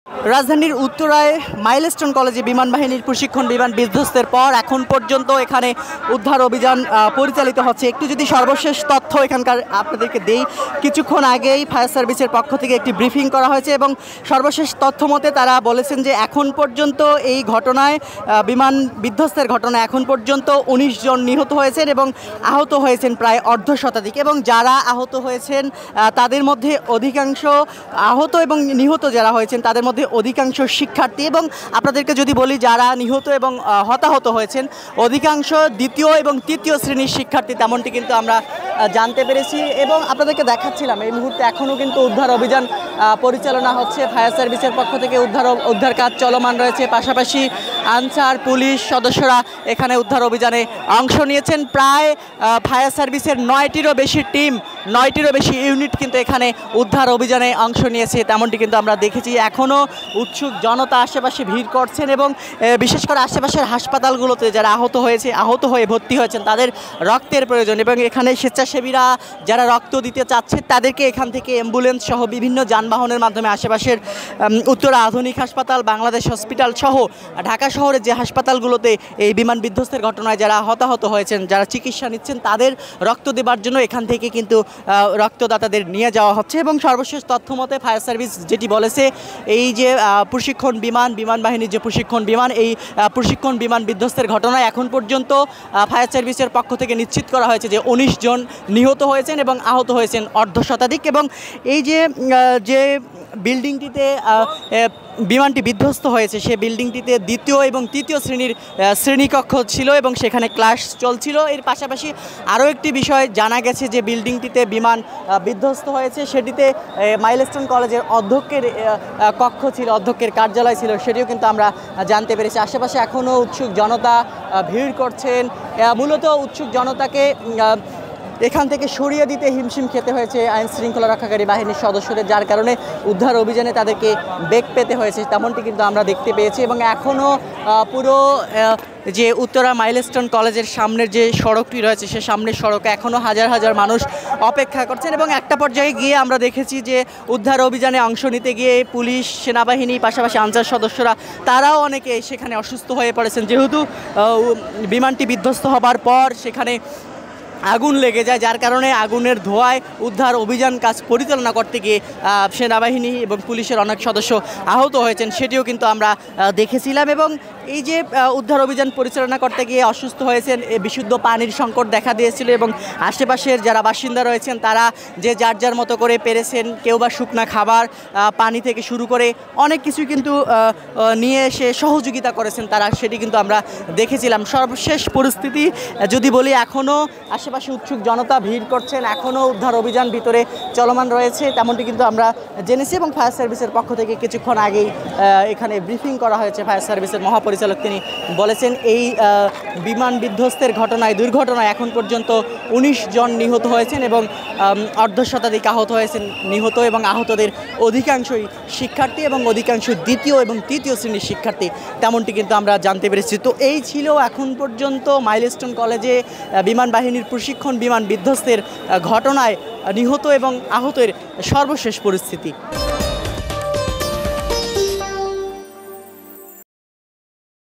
রাজধানীর উত্তরায় মাইলস্টোন কলেজে বিমান বাহিনীর প্রশিক্ষণ বিমান বিধ্বস্তের পর এখন পর্যন্ত এখানে উদ্ধার অভিযান পরিচালিত হচ্ছে। একটু যদি সর্বশেষ তথ্য এখানকার আপনাদেরকে দেই, কিছুক্ষণ আগেই ফায়ার সার্ভিসের পক্ষ থেকে একটি ব্রিফিং করা হয়েছে এবং সর্বশেষ তথ্য মতে তারা বলেছেন যে এখন পর্যন্ত এই ঘটনায় বিমান বিধ্বস্তের ঘটনায় এখন পর্যন্ত ১৯ জন নিহত হয়েছেন এবং আহত হয়েছেন প্রায় অর্ধশতাধিক, এবং যারা আহত হয়েছেন তাদের মধ্যে অধিকাংশ আহত এবং নিহত যারা হয়েছেন তাদের মধ্যে অধিকাংশ শিক্ষার্থী। এবং আপনাদেরকে যদি বলি, যারা নিহত এবং হতাহত হয়েছেন অধিকাংশ দ্বিতীয় এবং তৃতীয় শ্রেণীর শিক্ষার্থী, তেমনটি কিন্তু আমরা জানতে পেরেছি। এবং আপনাদেরকে দেখাচ্ছিলাম এই মুহূর্তে এখনও কিন্তু উদ্ধার অভিযান পরিচালনা হচ্ছে। ফায়ার সার্ভিসের পক্ষ থেকে উদ্ধার কাজ চলমান রয়েছে। পাশাপাশি আনসার পুলিশ সদস্যরা এখানে উদ্ধার অভিযানে অংশ নিয়েছেন। প্রায় ফায়ার সার্ভিসের ৯টিরও বেশি টিম, ৯টিরও বেশি ইউনিট কিন্তু এখানে উদ্ধার অভিযানে অংশ নিয়েছে, তেমনটি কিন্তু আমরা দেখেছি। এখনও উৎসুক জনতা আশেপাশে ভিড় করছেন এবং বিশেষ করে আশেপাশের হাসপাতালগুলোতে যারা আহত হয়ে ভর্তি হয়েছেন তাদের রক্তের প্রয়োজন, এবং এখানে স্বেচ্ছাসেবীরা যারা রক্ত দিতে চাচ্ছেন তাদেরকে এখান থেকে অ্যাম্বুলেন্স সহ বিভিন্ন যানবাহনের মাধ্যমে আশেপাশের উত্তরা আধুনিক হাসপাতাল, বাংলাদেশ হসপিটাল সহ ঢাকা শহরের যে হাসপাতালগুলোতে এই বিমান বিধ্বস্তের ঘটনায় যারা হতাহত হয়েছেন, যারা চিকিৎসা নিচ্ছেন তাদের রক্ত দেবার জন্য এখান থেকে কিন্তু রক্তদাতাদের নিয়ে যাওয়া হচ্ছে। এবং সর্বশেষ তথ্য মতে ফায়ার সার্ভিস যেটি বলেছে, এই যে প্রশিক্ষণ বিমান বাহিনীর যে প্রশিক্ষণ বিমান, এই প্রশিক্ষণ বিমান বিধ্বস্তের ঘটনায় এখন পর্যন্ত ফায়ার সার্ভিসের পক্ষ থেকে নিশ্চিত করা হয়েছে যে ১৯ জন নিহত হয়েছেন এবং আহত হয়েছেন অর্ধশতাধিক। এবং এই যে বিল্ডিংটিতে বিমানটি বিধ্বস্ত হয়েছে সেই বিল্ডিংটিতে দ্বিতীয় এবং তৃতীয় শ্রেণীকক্ষ ছিল এবং সেখানে ক্লাস চলছিল। এর পাশাপাশি আরও একটি বিষয় জানা গেছে যে বিল্ডিংটিতে বিমান বিধ্বস্ত হয়েছে সেটিতে মাইলস্টোন কলেজের অধ্যক্ষের কক্ষ ছিল, অধ্যক্ষের কার্যালয় ছিল, সেটিও কিন্তু আমরা জানতে পেরেছি। আশেপাশে এখনও উৎসুক জনতা ভিড় করছেন। মূলত উৎসুক জনতাকে এখান থেকে সরিয়ে দিতে হিমশিম খেতে হয়েছে আইন শৃঙ্খলা রক্ষাকারী বাহিনীর সদস্যদের, যার কারণে উদ্ধার অভিযানে তাদেরকে বেগ পেতে হয়েছে, তেমনটি কিন্তু আমরা দেখতে পেয়েছি। এবং এখনও পুরো যে উত্তরা মাইলস্টোন কলেজের সামনের যে সড়কটি রয়েছে সে সামনের সড়কে এখনও হাজার হাজার মানুষ অপেক্ষা করছেন। এবং একটা পর্যায়ে গিয়ে আমরা দেখেছি যে উদ্ধার অভিযানে অংশ নিতে গিয়ে পুলিশ, সেনাবাহিনী, পাশাপাশি আনসার সদস্যরা তারাও অনেকে সেখানে অসুস্থ হয়ে পড়েছেন, যেহেতু বিমানটি বিধ্বস্ত হবার পর সেখানে আগুন লেগে যায়, যার কারণে আগুনের ধোঁয়ায় উদ্ধার অভিযান কাজ পরিচালনা করতে গিয়ে সেনাবাহিনী এবং পুলিশের অনেক সদস্য আহত হয়েছেন, সেটিও কিন্তু আমরা দেখেছিলাম। এবং এই যে উদ্ধার অভিযান পরিচালনা করতে গিয়ে অসুস্থ হয়েছেন, বিশুদ্ধ পানির সংকট দেখা দিয়েছিল এবং আশেপাশের যারা বাসিন্দা রয়েছেন তারা যে যার মতো করে পেরেছেন, কেউ বা শুকনা খাবার, পানি থেকে শুরু করে অনেক কিছু কিন্তু নিয়ে এসে সহযোগিতা করেছেন তারা, সেটি কিন্তু আমরা দেখেছিলাম। সর্বশেষ পরিস্থিতি যদি বলি, এখনও আশেপাশে উৎসুক জনতা ভিড় করছেন, এখনও উদ্ধার অভিযান ভিতরে চলমান রয়েছে, তেমনটি কিন্তু আমরা জেনেছি। এবং ফায়ার সার্ভিসের পক্ষ থেকে কিছুক্ষণ আগেই এখানে ব্রিফিং করা হয়েছে। ফায়ার সার্ভিসের মহাপরিচালক তিনি বলেছেন এই বিমান বিধ্বস্তের দুর্ঘটনায় এখন পর্যন্ত ১৯ জন নিহত হয়েছেন এবং অর্ধশতাধিক আহত হয়েছেন। নিহত এবং আহতদের অধিকাংশই শিক্ষার্থী এবং অধিকাংশ দ্বিতীয় এবং তৃতীয় শ্রেণীর শিক্ষার্থী, তেমনটি কিন্তু আমরা জানতে পেরেছি। তো এই ছিল এখন পর্যন্ত মাইলস্টোন কলেজে বিমান বাহিনীর প্রশিক্ষণ বিমান বিধ্বস্তের ঘটনায় নিহত এবং আহতের সর্বশেষ পরিস্থিতি।